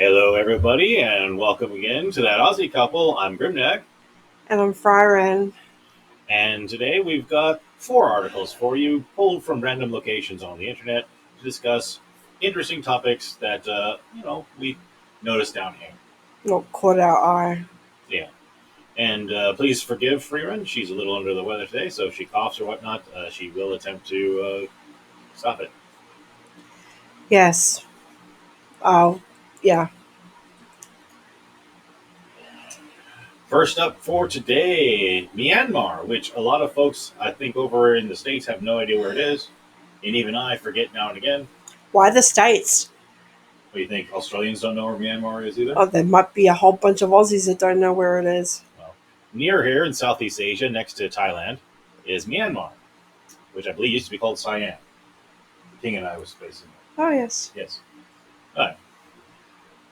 Hello, everybody, and welcome again to that Aussie couple. I'm Grimneck, And I'm Friren. and today we've got four articles for you, pulled from random locations on the internet to discuss interesting topics that we noticed down here. Not caught our eye. Yeah, and please forgive Freeman. She's a little under the weather today, so if she coughs or whatnot, she will attempt to stop it. Yes. Oh, yeah. First up for today, Myanmar, which a lot of folks I think over in the states have no idea where it is, and even I forget now and again. Why the States? What do you think? Australians don't know where Myanmar is either? Oh, there might be a whole bunch of Aussies that don't know where it is. Well, near here in Southeast Asia, next to Thailand, is Myanmar, which I believe used to be called Siam. The king and I was based in Oh, yes. there. Yes. But,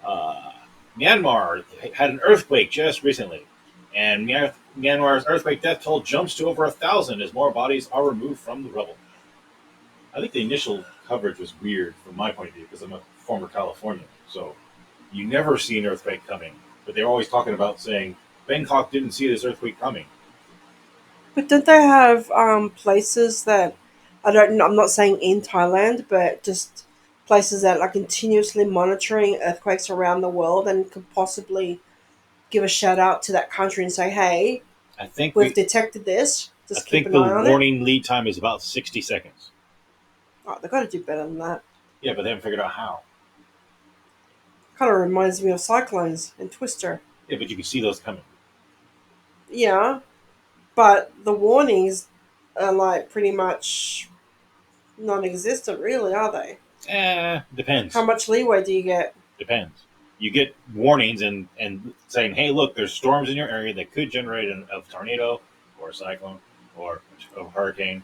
uh, Myanmar had an earthquake just recently, and Myanmar's earthquake death toll jumps to over 1,000 as more bodies are removed from the rubble. I think the initial coverage was weird from my point of view because I'm a former Californian. So you never see an earthquake coming, but they're always talking about saying Bangkok didn't see this earthquake coming. But don't they have places that I don't know? I'm not saying in Thailand, but just places that are continuously monitoring earthquakes around the world and could possibly give a shout out to that country and say, "Hey, I think we've we, detected this. I Just keep think an the eye on it." warning lead time is about 60 seconds. Oh, they've got to do better than that. Yeah, but they haven't figured out how. Kind of reminds me of cyclones and Twister. Yeah, but you can see those coming. Yeah, but the warnings are like pretty much non-existent, really, are they? How Depends. much leeway do you get? Depends. You get warnings and saying, hey, look, there's storms in your area that could generate a tornado or a cyclone or a hurricane.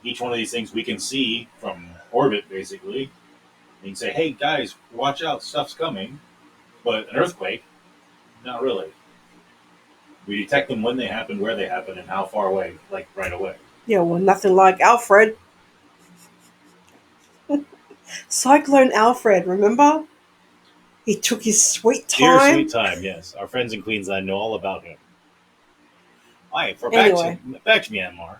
Each one of these things we can see from orbit, basically. And you can say, hey, guys, watch out, stuff's coming. But an earthquake, not really. We detect them when they happen, where they happen, and how far away, like right away. Yeah, well, nothing like Alfred. Cyclone Alfred, remember? He took his sweet Dear sweet time. time, yes. Our friends in Queensland know all about him. All right, for Anyway, back to Myanmar.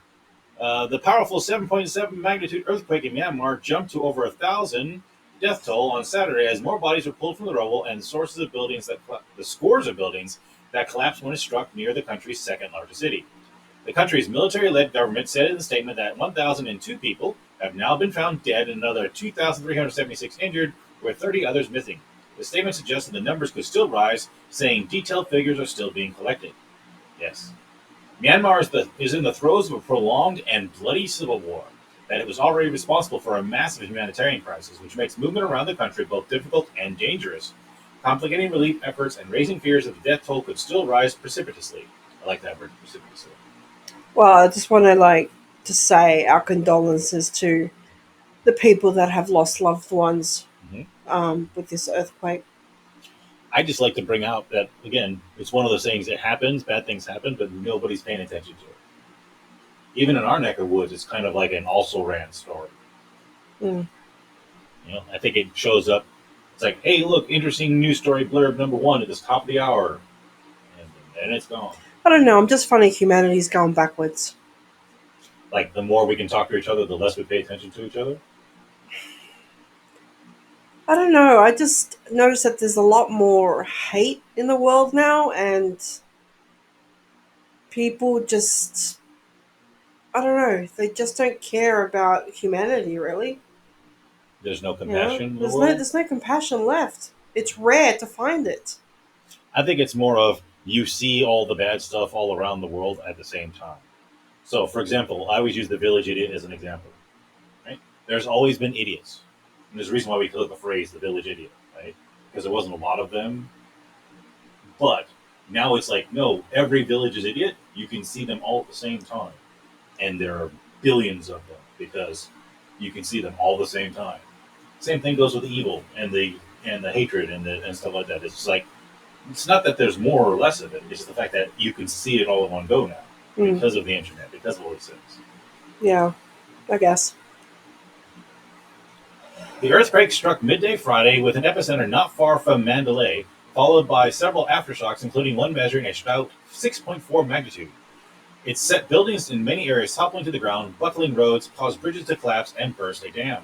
The powerful 7.7 magnitude earthquake in Myanmar jumped to over 1,000 death toll on Saturday as more bodies were pulled from the rubble and the scores of buildings that collapsed when it struck near the country's second largest city. The country's military-led government said in a statement that 1,002 people have now been found dead and another 2,376 injured, with 30 others missing. The statement suggested the numbers could still rise, saying detailed figures are still being collected. Yes, Myanmar is in the throes of a prolonged and bloody civil war that it was already responsible for a massive humanitarian crisis, which makes movement around the country both difficult and dangerous, complicating relief efforts and raising fears that the death toll could still rise precipitously. I like that word, precipitously. well, I just want to to say our condolences to the people that have lost loved ones Mhm. with this earthquake. I just like to bring out that, again, it's one of those things that happens, bad things happen, but nobody's paying attention to it. Even in our neck of woods, it's kind of like an also ran story. Mm. I think it shows up. It's like, hey, look, interesting news story blurb number one at this top of the hour, and then it's gone. I don't know. I'm just finding humanity's going backwards. Like the more we can talk to each other, the less we pay attention to each other. I don't know. I just noticed that there's a lot more hate in the world now, and people just, I don't know, they just don't care about humanity, really. There's no You know, compassion in the world. there's no compassion left. It's rare to find it. I think it's more of you see all the bad stuff all around the world at the same time. So, for example, I always use the village idiot as an example. Right? There's always been idiots. And there's a reason why we took the phrase the village idiot, right? Because there wasn't a lot of them. But now it's like, no, every village is idiot. You can see them all at the same time. And there are billions of them because you can see them all at the same time. Same thing goes with the evil and the hatred and stuff like that. It's just like it's not that there's more or less of it. It's the fact that you can see it all in one go now Mm, because of the internet, because of all these things. yeah, I guess. The earthquake struck midday Friday with an epicenter not far from Mandalay, followed by several aftershocks, including one measuring a stout 6.4 magnitude. It set buildings in many areas toppling to the ground, buckling roads, caused bridges to collapse, and burst a dam.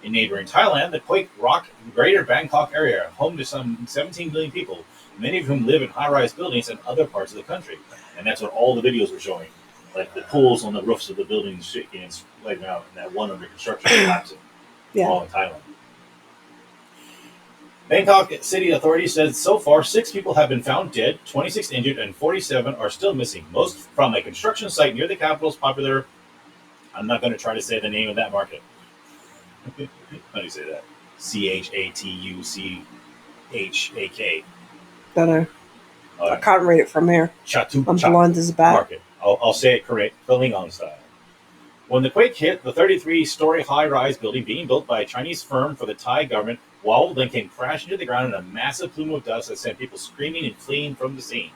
In neighboring Thailand, the quake rocked the greater Bangkok area, home to some 17 million people, many of whom live in high-rise buildings in other parts of the country. And that's what all the videos were showing, like the pools on the roofs of the buildings shaking and splitting out, and that one under construction collapsing, Yeah. all in Thailand. Bangkok city authorities said so far 6 people have been found dead, 26 injured, and 47 are still missing, most from a construction site near the capital's popular. I'm not going to try to say the name of that market. How do you say that? Chatuchak. Don't know. I Uh, can't read it from here. I'm Chatuchak blind as a bat. market. I'll say it correct, Klingon style. When the quake hit, the 33-story high-rise building being built by a Chinese firm for the Thai government wobbled and came crashing to the ground in a massive plume of dust that sent people screaming and fleeing from the scene.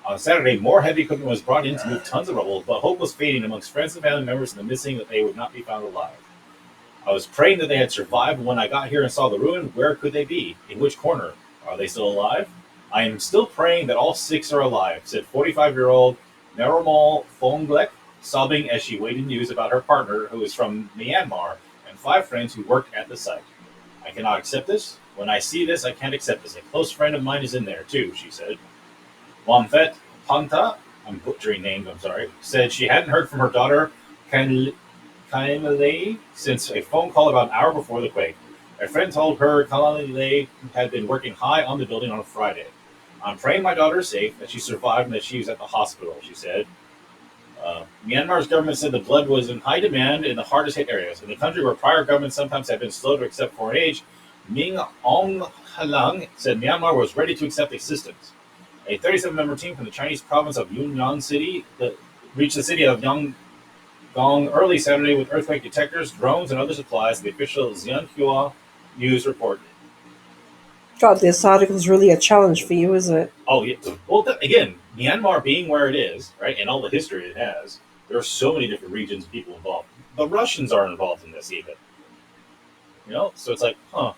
On Saturday, more heavy equipment was brought in to move tons of rubble, but hope was fading amongst friends and family members and the missing that they would not be found alive. I was praying that they had survived. When I got here and saw the ruin, where could they be? In which corner? Are they still alive? I am still praying that all 6 are alive, said 45-year-old Narimal Phonglek, sobbing as she waited news about her partner, who is from Myanmar, and 5 friends who worked at the site. I cannot accept this. When I see this, I can't accept this. A close friend of mine is in there, too, she said. Wamfet Panta, I'm butchering names, I'm sorry, said she hadn't heard from her daughter, Kainalei, since a phone call about an hour before the quake. A friend told her Kainalei had been working high on the building on a Friday. I'm praying my daughter is safe, that she survived, and that she was at the hospital, she said. Myanmar's government said the blood was in high demand in the hardest hit areas. In the country where prior governments sometimes have been slow to accept foreign aid, Ming Aung Hlaing said Myanmar was ready to accept assistance. A 37-member team from the Chinese province of Yunnan City reached the city of Yangon early Saturday with earthquake detectors, drones, and other supplies, the official Xinhua News reported. God, this article is really a challenge for you, isn't it? Oh, yeah. Well, again, Myanmar being where it is, right, and all the history it has, there are so many different regions and people involved. The Russians are involved in this, even. So it's like, huh.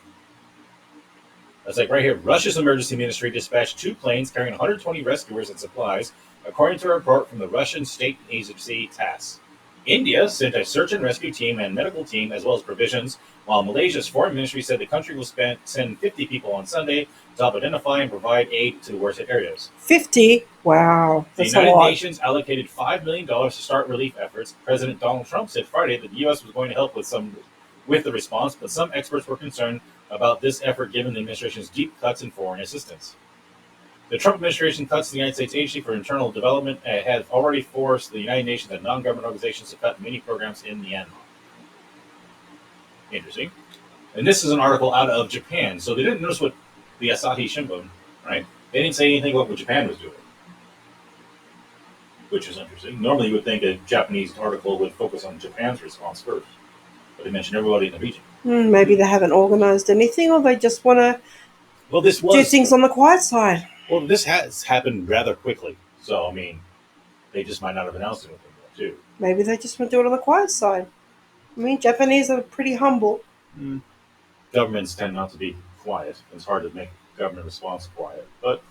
It's like right here. Russia's emergency ministry dispatched 2 planes carrying 120 rescuers and supplies, according to a report from the Russian state agency TASS. India sent a search and rescue team and medical team, as well as provisions, while Malaysia's foreign ministry said the country will send 50 people on Sunday to help identify and provide aid to the worst hit areas. 50? Wow, The that's a United lot. Nations allocated $5 million to start relief efforts. President Donald Trump said Friday that the U.S. was going to help with the response, but some experts were concerned about this effort given the administration's deep cuts in foreign assistance. The Trump administration cuts to the United States Agency for Internal Development have already forced the United Nations and non-government organizations to cut many programs in Myanmar. Interesting. And this is an article out of Japan, so they didn't notice what the Asahi Shimbun, right? They didn't say anything about what Japan was doing, which is interesting. Normally, you would think a Japanese article would focus on Japan's response first, but they mentioned everybody in the region. Maybe they haven't organized anything, or they just want to Well, this do was things on the quiet side. well. This has happened rather quickly, so I mean, they just might not have announced anything yet, too. Maybe they just want to do it on the quiet side. I mean, Japanese are pretty humble. Mm. Governments tend not to be quiet. It's hard to make government response quiet. But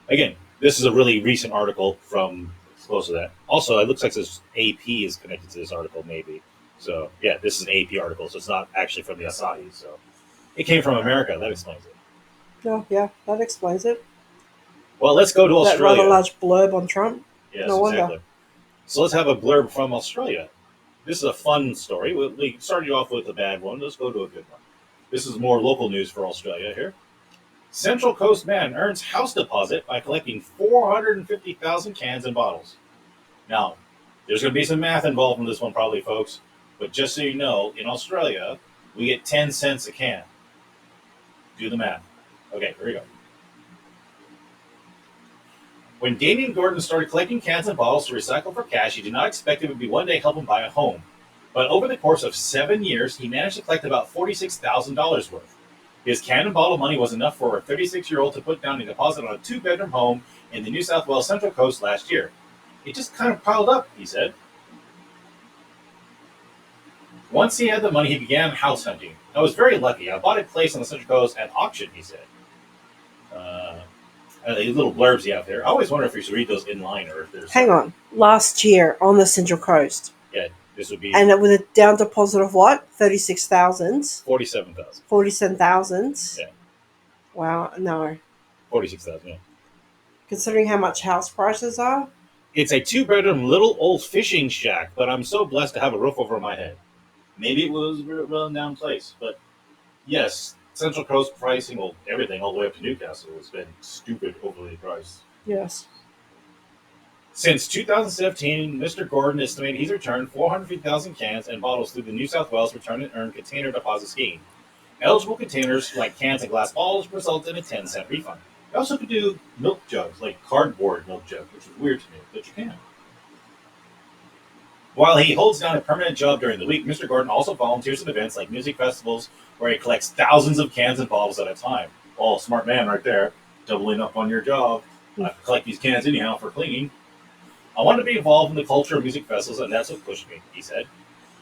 again, this is a really recent article from close to that. Also, it looks like this AP is connected to this article, maybe. So yeah, this is an AP article, so it's not actually from the Asahi. So it came from America. That explains it. Oh, yeah, that explains it. Well, let's go to That rather Australia. large blurb on Trump. Yes, No wonder. exactly. So let's have a blurb from Australia. This is a fun story. We started off with a bad one. Let's go to a good one. This is more local news for Australia here. Central Coast man earns house deposit by collecting 450,000 cans and bottles. Now, there's going to be some math involved in this one, probably, folks. But just so you know, in Australia, we get 10 cents a can. Do the math. Okay, here we go. When Damien Gordon started collecting cans and bottles to recycle for cash, he did not expect it would be one day help him buy a home. But over the course of 7 years, he managed to collect about $46,000 worth. His can and bottle money was enough for a 36-year-old to put down a deposit on a 2-bedroom home in the New South Wales Central Coast last year. It just kind of piled up, he said. Once he had the money, he began house hunting. I was very lucky. I bought a place on the Central Coast at auction, he said. Uh, these little blurbs you have there. I always wonder if you should read those in line or if there's Hang separate. on. Last year on the Central Coast. Yeah, this would be And with a down deposit of what? 36,000? 47,000. 47,000? Yeah, Wow, no. 46,000. Yeah. Considering how much house prices are? It's a two-bedroom little old fishing shack, but I'm so blessed to have a roof over my head. Maybe it was a run-down place, but yes, Central Coast pricing, well, everything all the way up to Newcastle has been stupid, overly priced. Yes. Since 2017, Mr. Gordon estimated he's returned 450,000 cans and bottles through the New South Wales Return and Earn Container Deposit Scheme. Eligible containers like cans and glass bottles result in a 10-cent refund. You also could do milk jugs, like cardboard milk jugs, which is weird to me, but you can. While he holds down a permanent job during the week, Mr. Gordon also volunteers at events like music festivals where he collects thousands of cans and bottles at a time. Oh, smart man right there, doubling up on your job. I collect these cans anyhow for cleaning. I want to be involved in the culture of music festivals, and that's what pushed me, he said.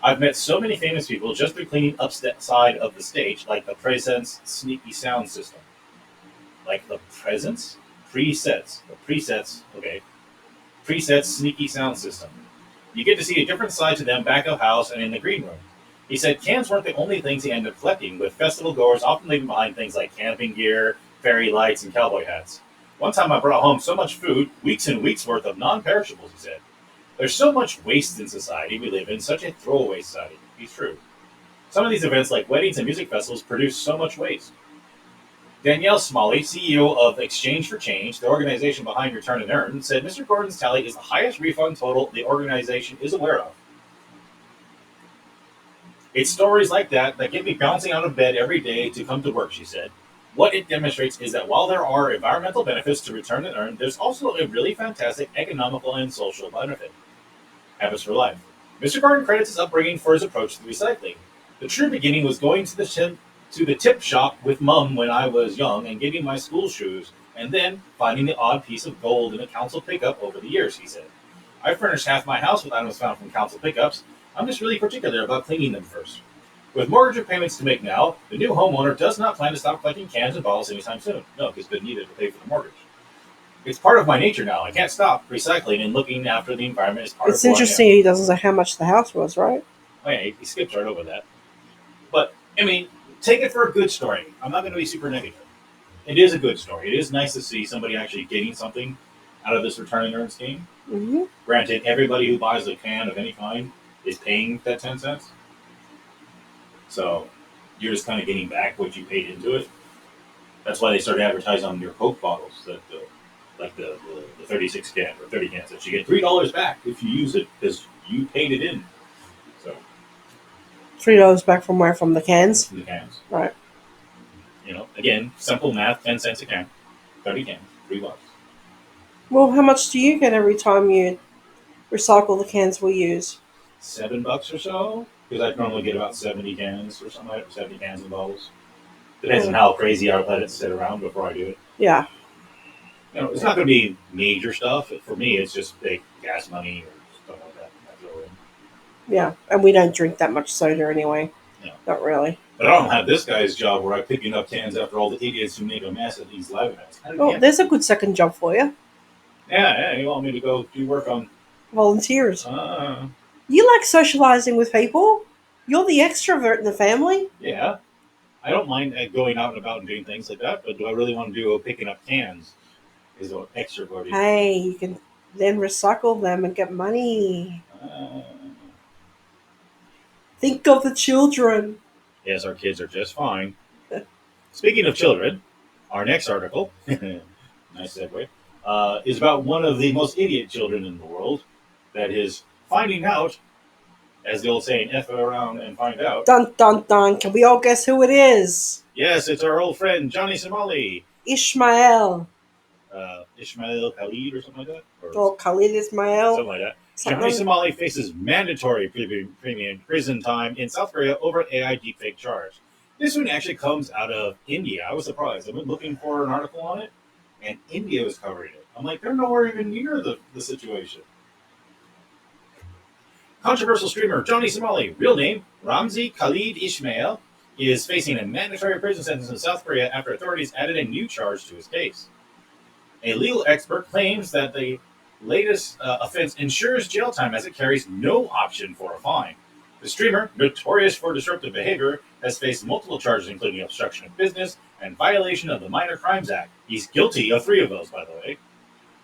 I've met so many famous people just through cleaning upside of the stage, like the Presence Sneaky Sound System. Like the Presence? Presets. The Presets, okay. Presets Sneaky Sound System. You get to see a different side to them back of house and in the green room. He said cans weren't the only things he ended up collecting, with festival goers often leaving behind things like camping gear, fairy lights, and cowboy hats. One time I brought home so much food, weeks and weeks worth of non-perishables, he said. There's so much waste in society we live in, such a throwaway society. He's true. Some of these events, like weddings and music festivals, produce so much waste. Danielle Smalley, CEO of Exchange for Change, the organization behind Return and Earn, said Mr. Gordon's tally is the highest refund total the organization is aware of. It's stories like that that get me bouncing out of bed every day to come to work, she said. What it demonstrates is that while there are environmental benefits to Return and Earn, there's also a really fantastic economical and social benefit. Habits for life. Mr. Gordon credits his upbringing for his approach to recycling. The true beginning was going to the tip shop with Mum when I was young and getting my school shoes, and then finding the odd piece of gold in a council pickup over the years, he said. I furnished half my house with items found from council pickups. I'm just really particular about cleaning them first. With mortgage repayments to make now, the new homeowner does not plan to stop collecting cans and bottles anytime soon. No, because they need it to pay for the mortgage. It's part of my nature now. I can't stop recycling, and looking after the environment is part of It's who I am. interesting he doesn't say how much the house was, right? Oh, yeah, he skips right over that. But, I mean, take it for a good story. I'm not going to be super negative. It is a good story. It is nice to see somebody actually getting something out of this return and earn scheme. Mm-hmm. Granted, everybody who buys a can of any kind is paying that 10 cents. So you're just kind of getting back what you paid into it. That's why they started advertising on your Coke bottles, that like the 36 can or 30 cans, that you get $3 back if you use it because you paid it in. So $3 back from where? From the cans? the cans. Right. Again, simple math, 10 cents a can, 30 cans, $3. Well, how much do you get every time you recycle the cans we use? $7 or so, because I normally get about 70 cans or something like that, 70 cans and bottles. Depends on how crazy I let it sit around before I do it. Yeah. It's not going to be major stuff. For me, it's just big gas money or stuff like that. I throw in. Yeah. And we don't drink that much soda anyway. No. Not really. But I don't have this guy's job where I'm picking up cans after all the idiots who make a mess at these live events. Oh, there's a good second job for you. Yeah, you want me to go do work on Volunteers. You like socializing with people? You're the extrovert in the family. Yeah. I don't mind going out and about and doing things like that, but do I really want to do picking up cans? Is what extroverting. Hey, you can then recycle them and get money. Think of the children. Yes, our kids are just fine. Speaking of children, our next article, nice segue, is about one of the most idiot children in the world. That is finding out, as the old saying, F around and find out. Dun dun dun. Can we all guess who it is? Yes, it's our old friend Johnny Somali. Ishmael. Ishmael Khalid or something like that? Or Khalid Ismail. Something like that. Johnny Somali faces mandatory premium prison time in South Korea over AI deepfake charge. This one actually comes out of India. I was surprised. I've been looking for an article on it, and India was covering it. I'm like, they're nowhere even near the situation. Controversial streamer Johnny Somali, real name Ramzi Khalid Ismail, is facing a mandatory prison sentence in South Korea after authorities added a new charge to his case. A legal expert claims that the latest offense ensures jail time as it carries no option for a fine. The streamer, notorious for disruptive behavior, has faced multiple charges, including obstruction of business and violation of the Minor Crimes Act. He's guilty of three of those, by the way.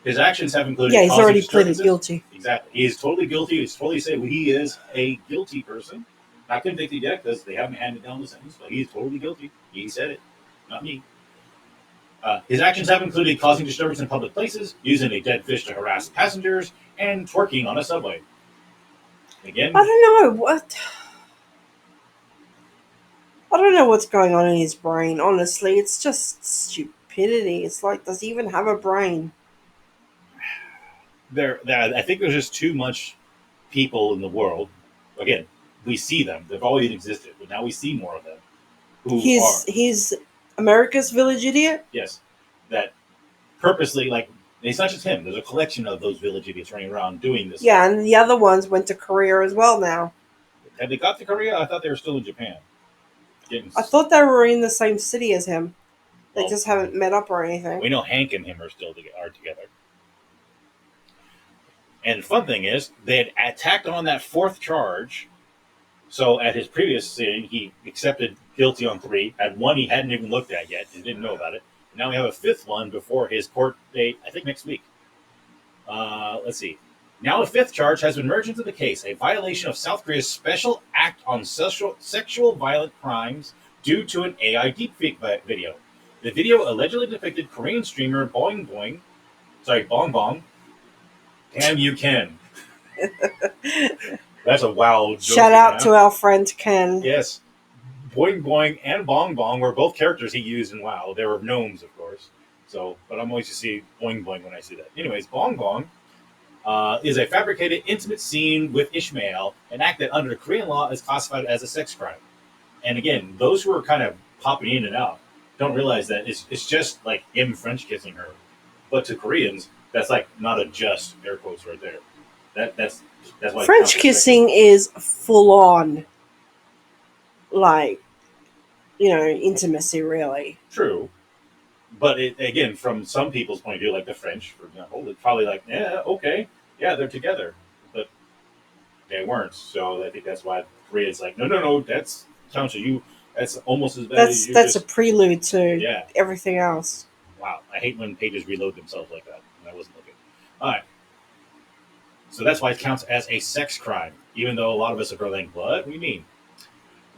His actions have Yeah, included he's causing already pleaded disturbances. guilty. Exactly. He is totally guilty. He's totally saying he is a guilty person. Not convicted yet because they haven't handed down the sentence, but he's totally guilty. He said it, not me. His actions have included causing disturbance in public places, using a dead fish to harass passengers, and twerking on a subway. I Again, don't know what. I don't know what's going on in his brain. Honestly, it's just stupidity. It's like, does he even have a brain? I think there's just too much people in the world. Again, we see them; they've always existed, but now we see more of them who are He's America's village idiot. yes, that purposely like it's not just him. There's a collection of those village idiots running around doing this Yeah, stuff. and the other ones went to Korea as well now. Have they got to Korea? I thought they were still in Japan. Getting, I thought they were in the same city as him. They well, just haven't met up or anything. we know Hank and him are still are together. And the fun thing is, they had attacked on that fourth charge. So at his previous sitting, he accepted guilty on three. Had one he hadn't even looked at yet. He didn't know about it. Now we have a fifth one before his court date, I think next week. Let's see. Now a fifth charge has been merged into the case, a violation of South Korea's Special Act on Sexual Violent Crimes due to an AI deepfake video. The video allegedly depicted Korean streamer Bong Bong. Damn you, Ken. That's a wow joke. Shout out to our friend Ken. Yes. Boing Boing and Bong Bong were both characters he used in WoW. They were gnomes, of course. So, but I'm always to see Boing Boing when I see that. Anyways, Bong Bong is a fabricated intimate scene with Ishmael, an act that under Korean law is classified as a sex crime. And again, those who are kind of popping in and out don't realize that it's just like him French kissing her. But to Koreans, that's like not a just air quotes right there. That's why French kissing is full on, like, intimacy, really. True, but again, from some people's point of view, like the French, for example, it's probably like, yeah, okay, yeah, they're together, but they weren't. So I think that's why Korea's like, no, no, no, that's counts you. That's almost as bad as you. That's a prelude to Yeah. everything else. Wow, I hate when pages reload themselves like that. I wasn't looking. All right, so that's why it counts as a sex crime, even though a lot of us are going, what? What do you mean?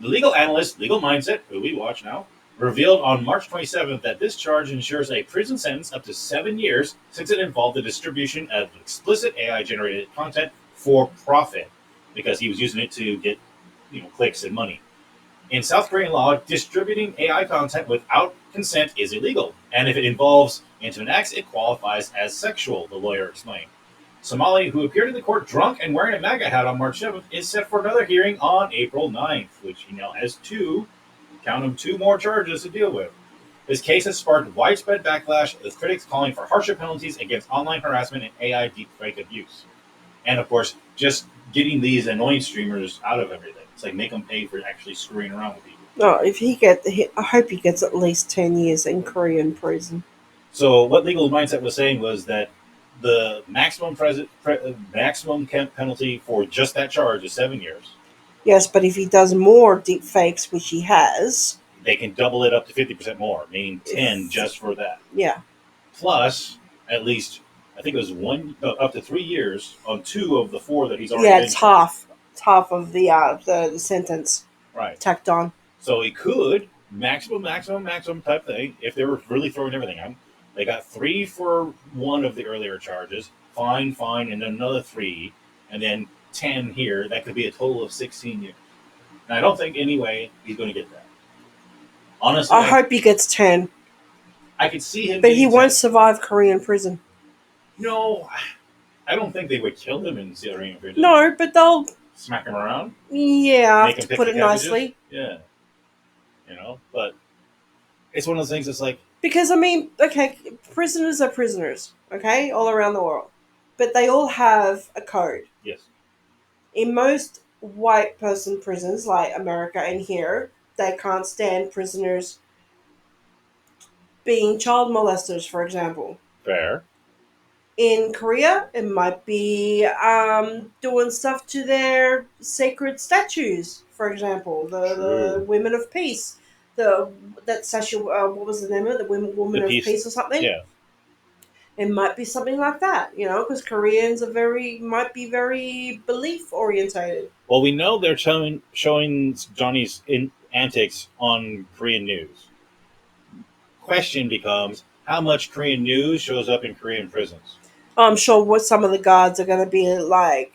The legal analyst, Legal Mindset, who we watch now, revealed on March 27th that this charge ensures a prison sentence up to 7 years since it involved the distribution of explicit AI generated content for profit because he was using it to get clicks and money. In South Korean law, distributing AI content without consent is illegal, and if it involves intimate acts, it qualifies as sexual, the lawyer explained. Somali, who appeared in the court drunk and wearing a MAGA hat on March 7th, is set for another hearing on April 9th, which he now has two more charges to deal with. This case has sparked widespread backlash, with critics calling for harsher penalties against online harassment and AI deepfake abuse. And of course, just getting these annoying streamers out of everything. It's like make them pay for actually screwing around with people. No, I hope he gets at least 10 years in Korean prison. So what Legal Mindset was saying was that the maximum penalty for just that charge is 7 years. Yes, but if he does more deep fakes, which he has, they can double it up to 50% more, meaning 10 just for that. Yeah. Plus, at least, I think it was up to 3 years on 2 of the 4 that he's already been. It's half of the sentence. Right. Tacked on. So he could, maximum type thing, if they were really throwing everything out. They got 3 for one of the earlier charges, fine, and then another 3, and then 10 here. That could be a total of 16 years. And I don't think anyway he's going to get that. Honestly, I hope he gets 10. I could see him. But he won't survive Korean prison. No, I don't think they would kill him in Korean prison. No, but they'll smack him around. Yeah, to put it nicely. Yeah, but it's one of those things that's like, because okay, prisoners are prisoners, okay, all around the world, but they all have a code. Yes. In most white person prisons like America and here, they can't stand prisoners being child molesters, for example. Fair. In Korea, it might be doing stuff to their sacred statues. For example, the True. women of peace, the that statue. What was the name of it? The The women of piece. peace or something. Yeah. It might be something like that, because Koreans are very might be very belief orientated. Well, we know they're showing Johnny's antics on Korean news. Question becomes how much Korean news shows up in Korean prisons. I'm sure what some of the guards are going to be like,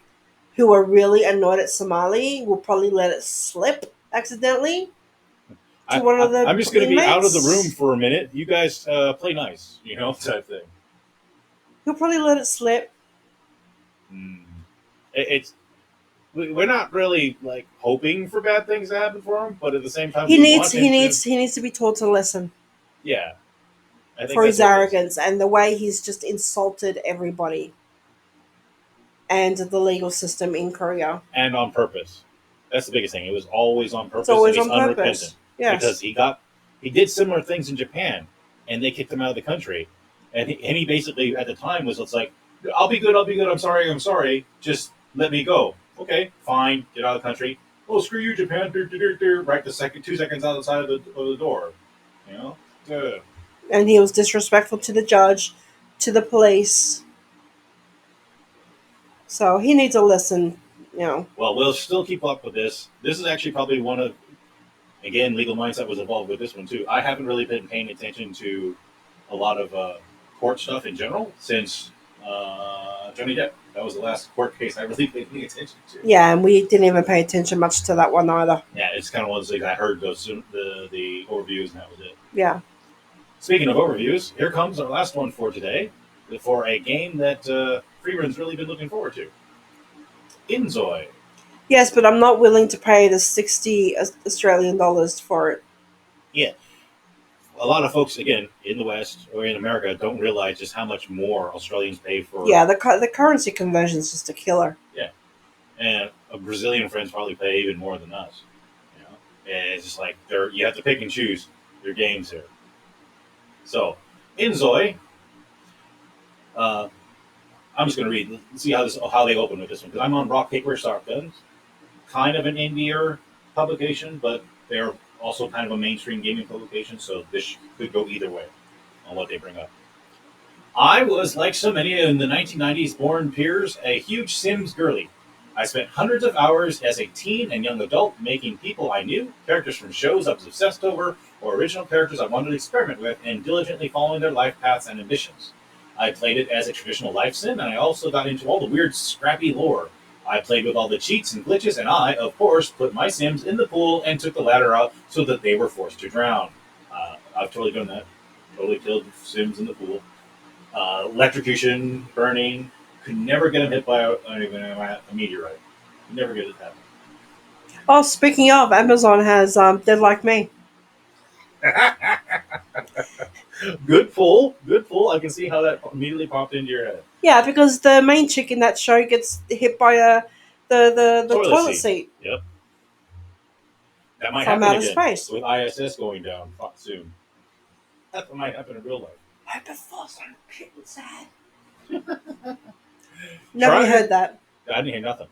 who are really annoyed at Somali, will probably let it slip accidentally to one of I'm the just going to be out of the room inmates. for a minute. You guys play nice, type thing. He'll probably let it slip. Mm. It's we're not really like hoping for bad things to happen for him, but at the same time, He we needs want he him to. needs he needs to be taught to listen Yeah, I think for his that's what it is, arrogance and the way he's just insulted everybody and the legal system in Korea. and on purpose. That's the biggest thing. It was always on It's purpose, and always he's on unrepentant purpose. Yes. because he did similar things in Japan, and they kicked him out of the country, and he basically at the time was it's like, I'll be good, I'll be good. I'm sorry. Just let me go. Okay, fine. Get out of the country. Oh, screw you, Japan. Right the second 2 seconds outside of the door. You know. Uh, And he was disrespectful to the judge, to the police. So he needs to listen. well, we'll still keep up with this. This is actually probably one of again legal mindset was involved with this one too. I haven't really been paying attention to a lot of court stuff in general since Johnny Depp. That was the last court case I really paid any attention to. Yeah, and we didn't even pay attention much to that one either. Yeah, it's kind of one of those things I heard the overviews and that was it. Yeah. Speaking of overviews, here comes our last one for today for a game that Freeman's really been looking forward to. Inzoi. Yes, but I'm not willing to pay the 60 Australian dollars for it. Yeah, a lot of folks again in the West or in America don't realize just how much more Australians pay for. Yeah, the currency conversion is just a killer. Yeah, and Brazilian friends probably pay even more than us. You know, and it's just like you have to pick and choose your games here. So, Inzoi, uh, I'm just going to read, see how they open with this one because I'm on Rock Paper Shotguns, kind of an indie publication, but they're also kind of a mainstream gaming publication. So this could go either way on what they bring up. I was, like so many in the 1990s born peers, a huge Sims girly. I spent hundreds of hours as a teen and young adult making people I knew, characters from shows I was obsessed over, or original characters I wanted to experiment with, and diligently following their life paths and ambitions. I played it as a traditional life sim, and I also got into all the weird, scrappy lore. I played with all the cheats and glitches, and I, of course, put my Sims in the pool and took the ladder out so that they were forced to drown. I've totally done that. Totally killed Sims in the pool. Electrocution, burning. Could never get them hit by a meteorite. Could never get it happen. Oh, speaking of, Amazon has Dead Like Me. Good pull. Good pull. I can see how that immediately popped into your head. Yeah, because the main chick in that show gets hit by the Toilet toilet seat. seat Yep. That might from happen outer again space. with ISS going down soon. That might happen in real life. Hyperforce on sad. Never Try, heard that. I didn't hear nothing.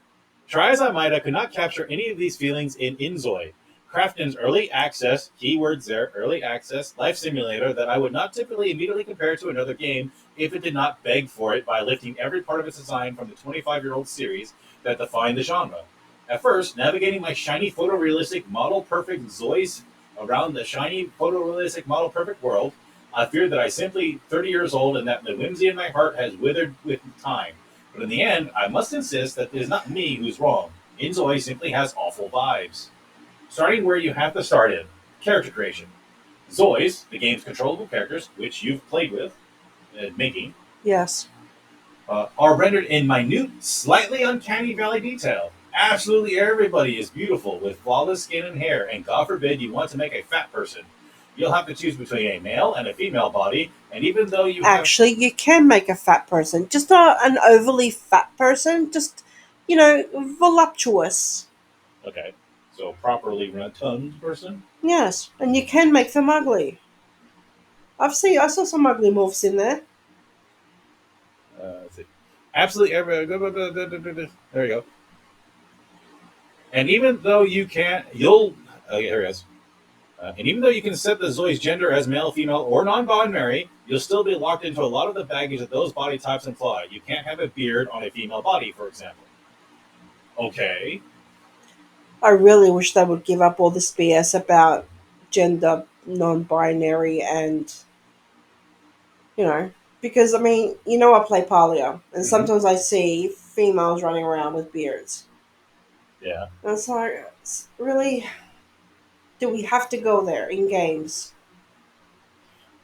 Try as I might, I could not capture any of these feelings in Inzoi, Krafton's early access, keywords there, early access, life simulator that I would not typically immediately compare to another game if it did not beg for it by lifting every part of its design from the 25-year-old series that defined the genre. At first, navigating my shiny photorealistic model perfect Zois around the shiny photorealistic model perfect world, I feared that I simply 30 years old and that the whimsy in my heart has withered with time. But in the end, I must insist that it is not me who's wrong. Inzoi simply has awful vibes. Starting where you have to start in character creation. Zois, the game's controllable characters, which you've played with, making, Yes. are rendered in minute, slightly uncanny valley detail. Absolutely everybody is beautiful with flawless skin and hair, and God forbid you want to make a fat person. You'll have to choose between a male and a female body, and even though you have Actually, you can make a fat person. Just not an overly fat person. Just voluptuous. Okay, so properly rotund person. Yes, and you can make them ugly. I saw some ugly morphs in there. Let's see. Absolutely. There you go. And even though you can't, you'll. Okay, here it is. And even though you can set the Zoe's gender as male, female, or non-binary, you'll still be locked into a lot of the baggage that those body types imply. You can't have a beard on a female body, for example. Okay, I really wish they would give up all this BS about gender non-binary and you know because I play Palia and hmm sometimes I see females running around with beards. yeah. And it's like, really, do we have to go there in games?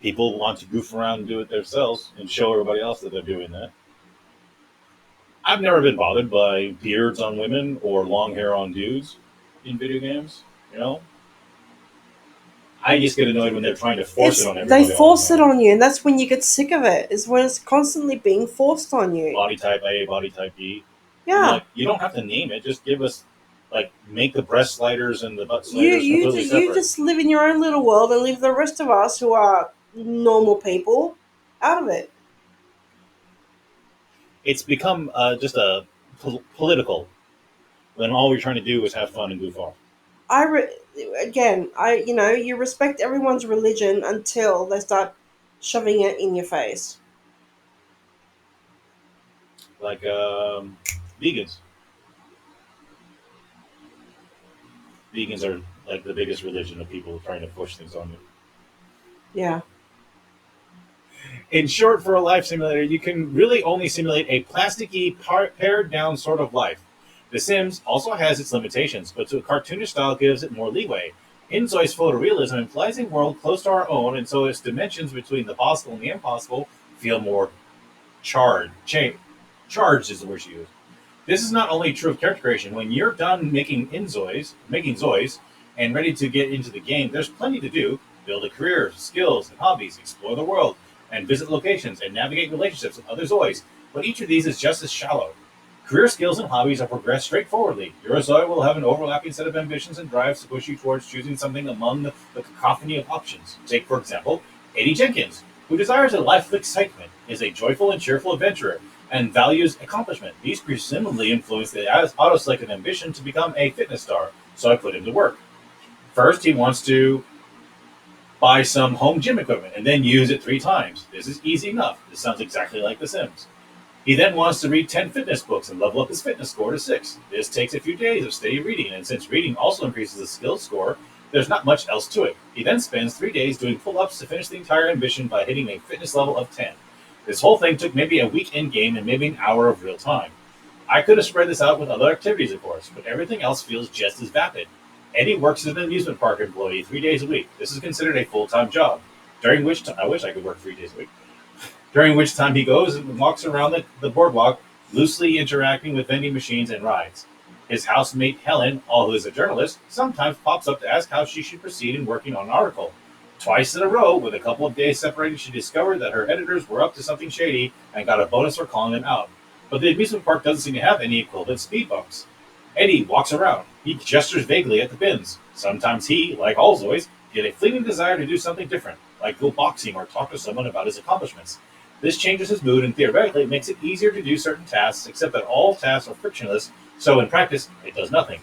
People want to goof around and do it themselves and show everybody else that they're doing that. I've never been bothered by beards on women or long hair on dudes in video games. You know, I just get annoyed when they're trying to force it It's on they everybody all the force it time. on you, and that's when you get sick of it. Is when it's constantly being forced on you. Body type A, body type B. I'm Yeah, like, you don't have to name it. Just give us, like, make the breast sliders and the butt you sliders you completely you separate. just live in your own little world and leave the rest of us who are normal people out of it. It's become just a political when all we're trying to do is have fun and goof off. I re- Again, you respect everyone's religion until they start shoving it in your face. Like vegans. Vegans are like the biggest religion of people trying to push things on you. Yeah, In short, for a life simulator, you can really only simulate a plasticky, pared down sort of life. The Sims also has its limitations, but to a cartoonish style gives it more leeway. Inzoi's photorealism implies a world close to our own, and so its dimensions between the possible and the impossible feel more charged. Charged is the word she used. This is not only true of character creation. When you're done making Zois, and ready to get into the game, there's plenty to do. Build a career, skills, and hobbies, explore the world, and visit locations, and navigate relationships with other Zois. But each of these is just as shallow. Career skills and hobbies are progressed straightforwardly. Your Zoe will have an overlapping set of ambitions and drives to push you towards choosing something among the cacophony of options. Take, for example, Eddie Jenkins, who desires a life of excitement, is a joyful and cheerful adventurer, and values accomplishment. These presumably influence the auto-selected ambition to become a fitness star, so I put him to work. First, he wants to buy some home gym equipment and then use it 3 times. This is easy enough. This sounds exactly like The Sims. He then wants to read 10 fitness books and level up his fitness score to 6. This takes a few days of steady reading, and since reading also increases the skill score, there's not much else to it. He then spends 3 days doing pull ups to finish the entire ambition by hitting a fitness level of 10. This whole thing took maybe a week in game and maybe an hour of real time. I could have spread this out with other activities, of course, but everything else feels just as vapid. Eddie works as an amusement park employee 3 days a week. This is considered a full time job, during which I wish I could work 3 days a week, during which time he goes and walks around the boardwalk, loosely interacting with vending machines and rides. His housemate Helen, who is a journalist, sometimes pops up to ask how she should proceed in working on an article. Twice in a row, with a couple of days separated, she discovered that her editors were up to something shady and got a bonus for calling them out. But the amusement park doesn't seem to have any equivalent speed bumps. Eddie walks around. He gestures vaguely at the bins. Sometimes he, like all Zoids, get a fleeting desire to do something different, like go boxing or talk to someone about his accomplishments. This changes his mood and theoretically makes it easier to do certain tasks, except that all tasks are frictionless, so in practice, it does nothing.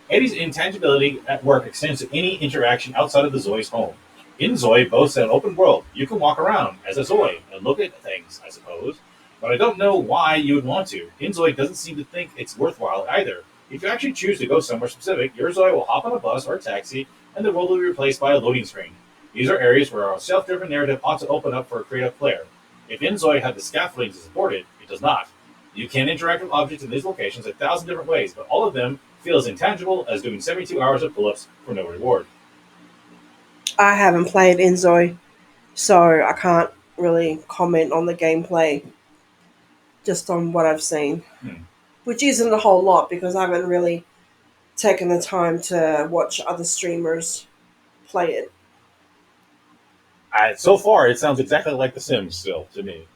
Eddie's intangibility at work extends to any interaction outside of the Zoe's home. In Zoe boasts an open world. You can walk around as a Zoe and look at things, I suppose. But I don't know why you would want to. Inzoe doesn't seem to think it's worthwhile either. If you actually choose to go somewhere specific, your Zoe will hop on a bus or a taxi, and the world will be replaced by a loading screen. These are areas where our self-driven narrative ought to open up for a creative player. If Inzoe had the scaffolding to support it, it does not. You can interact with objects in these locations 1,000 different ways, but all of them feel as intangible as doing 72 hours of pull-ups for no reward. I haven't played Inzoi, so I can't really comment on the gameplay just on what I've seen, Hmm. which isn't a whole lot because I haven't really taken the time to watch other streamers play it. So far, it sounds exactly like The Sims still to me.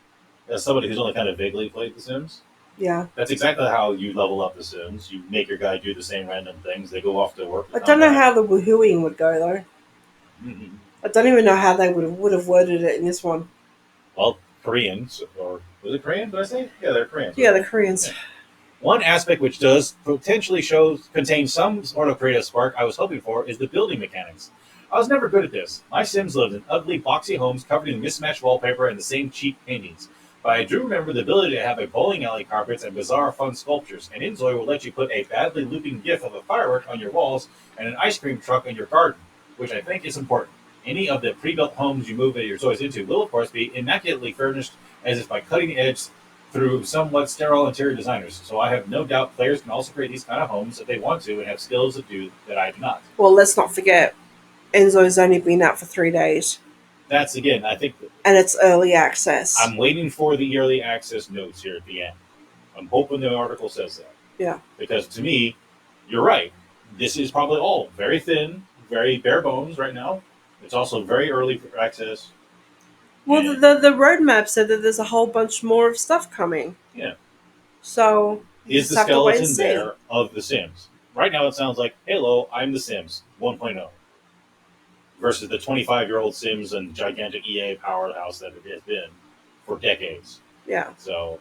As somebody who's only kind of vaguely played The Sims. Yeah. That's exactly how you level up The Sims. You make your guy do the same random things. They go off to work I and come don't know back. how the woohooing would go though. Mhm. I don't even know how they would have worded it in this one. Well, Koreans, or was it Korean? Did I say? Yeah, they're Koreans, Yeah, right? the Koreans. Yeah. One aspect which does potentially contain some sort of creative spark I was hoping for is the building mechanics. I was never good at this. My Sims lived in ugly, boxy homes covered in mismatched wallpaper and the same cheap paintings. But I do remember the ability to have a bowling alley carpets and bizarre fun sculptures, and Inzoy will let you put a badly looping gif of a firework on your walls and an ice cream truck in your garden, which I think is important. Any of the pre-built homes you move your toys into will, of course, be immaculately furnished as if by cutting edge through somewhat sterile interior designers. So I have no doubt players can also create these kind of homes if they want to and have skills to do that I do not. Well, let's not forget Enzo's only been out for 3 days, That's again, I think and it's early access. I'm waiting for the early access notes here at the end. I'm hoping the article says that Yeah. because to me, you're right. This is probably all very thin, very bare bones right now. It's also very early for access, Well, the, and the the roadmap said that there's a whole bunch more of stuff coming, yeah, so you is just the have to wait and skeleton see. there of The Sims? Right now, it sounds like, "Hello, I'm The Sims 1.0." Versus the 25-year-old Sims and gigantic EA powerhouse that it has been for decades. Yeah. So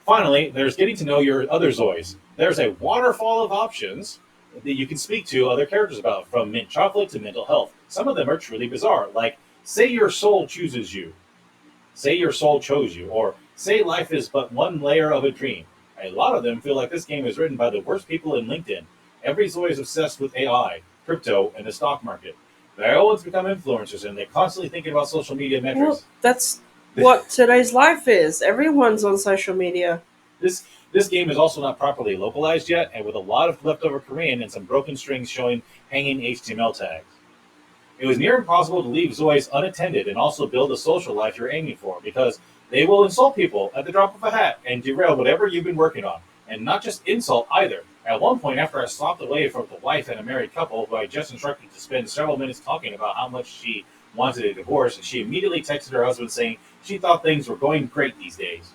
finally, there's getting to know your other Zoys. There's a waterfall of options that you can speak to other characters about, from mint chocolate to mental health. Some of them are truly bizarre, like say your soul chooses you, say your soul chose you, or say life is but one layer of a dream. A lot of them feel like this game is written by the worst people in LinkedIn. Every Zoe is obsessed with AI, crypto, and the stock market. They always become influencers and they're constantly thinking about social media Well, metrics. that's what today's life is. Everyone's on social media. This game is also not properly localized yet, and with a lot of leftover Korean and some broken strings showing hanging HTML tags. It was near impossible to leave Zoys unattended and also build the social life you're aiming for, because they will insult people at the drop of a hat and derail whatever you've been working on. And not just insult either. At one point, after I stopped away from the wife and a married couple who I just instructed to spend several minutes talking about how much she wanted a divorce, she immediately texted her husband saying she thought things were going great these days.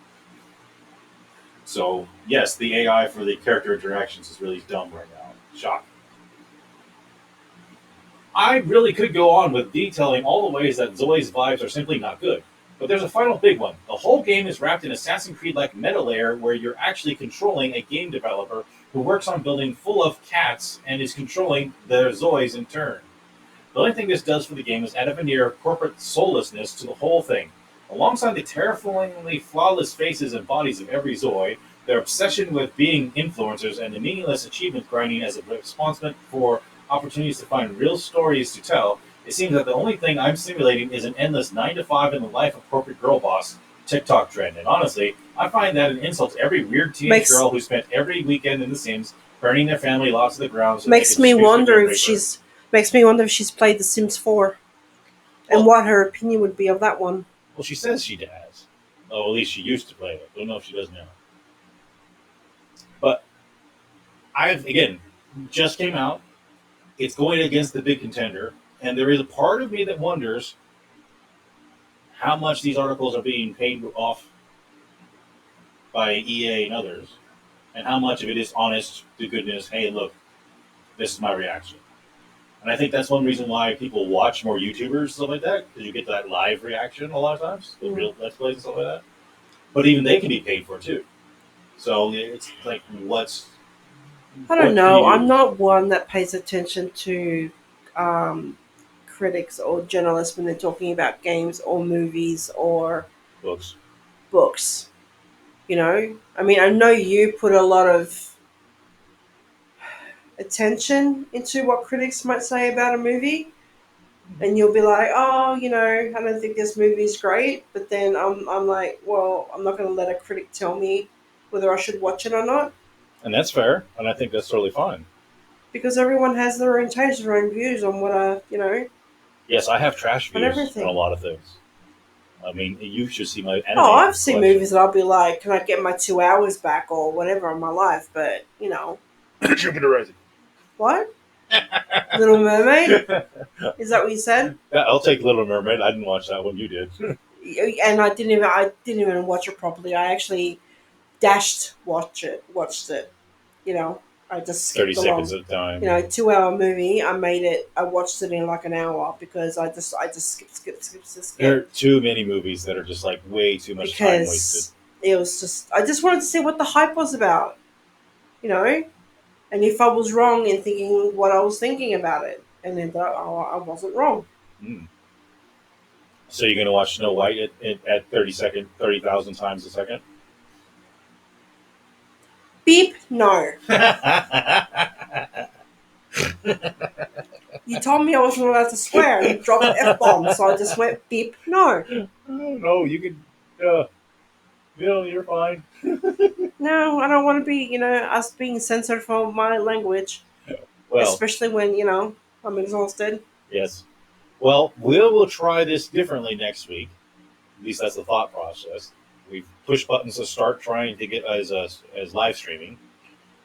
So, yes, the AI for the character interactions is really dumb right now. Shock. I really could go on with detailing all the ways that Zoe's vibes are simply not good. But there's a final big one. The whole game is wrapped in Assassin's Creed like meta layer where you're actually controlling a game developer who works on building full of cats and is controlling their Zoes in turn. The only thing this does for the game is add a veneer of corporate soullessness to the whole thing. Alongside the terrifyingly flawless faces and bodies of every Zoe, their obsession with being influencers and the meaningless achievement grinding as a responsement for opportunities to find real stories to tell, it seems that the only thing I'm simulating is an endless 9 to 5 in the life of corporate girl boss TikTok trend. And honestly, I find that an insult to every weird teenage Makes girl who spent every weekend in The Sims burning their family lots to the ground so they makes could me seduce the wonder Grim if Reaper. she's played The Sims 4 and Well, what her opinion would be of that one. Well, she says she has. Oh, at least she used to play it. Don't know if she does now. But I've again just came out. It's going against the big contender, and there is a part of me that wonders how much these articles are being paid off by EA and others, and how much of it is honest to goodness. Hey, look, this is my reaction. And I think that's one reason why people watch more YouTubers and stuff like that, because you get that live reaction a lot of times, the Mm. real Let's Plays and stuff like that. But even they can be paid for too. So it's like, I don't what can know. you I'm do? not one that pays attention to um, critics or journalists when they're talking about games or movies or Books. books. I mean, I know you put a lot of attention into what critics might say about a movie, and you'll be like, oh, I don't think this movie's great. But then I'm like, well, I'm not going to let a critic tell me whether I should watch it or not, And that's fair, and I think that's totally fine. because everyone has their own taste, their own views on Yes, I have trash on views on a everything. lot of things. I mean, you should see my Oh, anime I've seen collection. movies that I'll be like, can I get my 2 hours back or whatever on my life? But Jupiter Rising. what? Little Mermaid? Is that what you said? Yeah, I'll take Little Mermaid. I didn't watch that one. You did. and I didn't even watch it properly. I actually watched it. You know, I just 30 skipped seconds along. at a time. 2 hour movie. I watched it in like an hour because I just There are skipped too many movies that are just like way too much time wasted. because it was just I just wanted to see what the hype was about. You know, and if I was wrong in thinking what I was thinking about it, and then I wasn't wrong. Mm. So you're gonna watch Snow White at 30,000 times a second? Beep, no. You told me I wasn't allowed to swear and drop f bombs, so I just went beep, no. Oh, no, you can. You're fine. No, I don't want to be, us being censored for my language, Well, especially when, I'm exhausted. yes. Well, we'll try this differently next week. At least that's the thought process. We've pushed buttons to start trying to get as live streaming.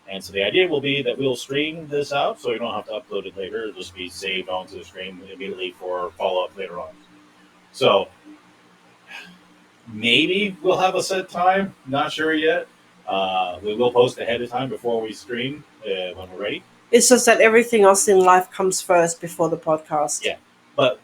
And so the idea will be that we'll stream this out so you don't have to upload it later. It'll just be saved onto the stream immediately for follow up later on. So maybe we'll have a set time. Not sure yet. We will post ahead of time before we stream when we're ready. It's just that everything else in life comes first before the podcast. Yeah, but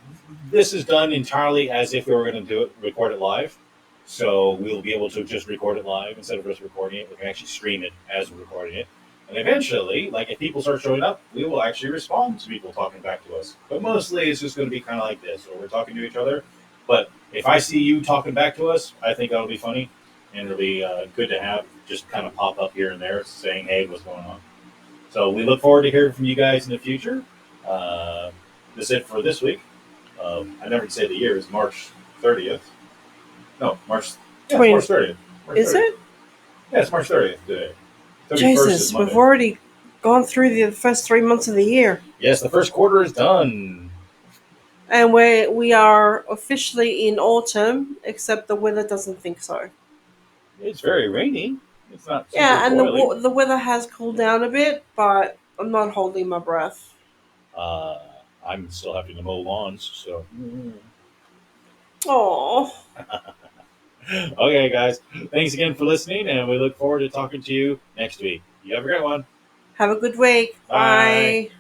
this is done entirely as if we were going to do it, record it live. So we'll be able to just record it live instead of just recording it. We can actually stream it as we're recording it. And eventually, like if people start showing up, we will actually respond to people talking back to us. But mostly it's just going to be kind of like this, where we're talking to each other. But if I see you talking back to us, I think that'll be funny. And it'll be good to have just kind of pop up here and there saying, hey, what's going on? So we look forward to hearing from you guys in the future. That's it for this week. I never say the year is March 30th. No, March. Yeah, it's 20. March 30th. March Is 30th. it? Yeah, it's March 30th today. 31st is Jesus, we've Monday. already gone through the first 3 months of the year. Yes, the first quarter is done. And we are officially in autumn, except the weather doesn't think so. It's very rainy. It's not super Yeah, and boiling. the weather has cooled down a bit, but I'm not holding my breath. Uh, I'm still having to mow lawns. So, Oh, okay, guys. Thanks again for listening, and we look forward to talking to you next week. You have a great one. have a good week. Bye. Bye.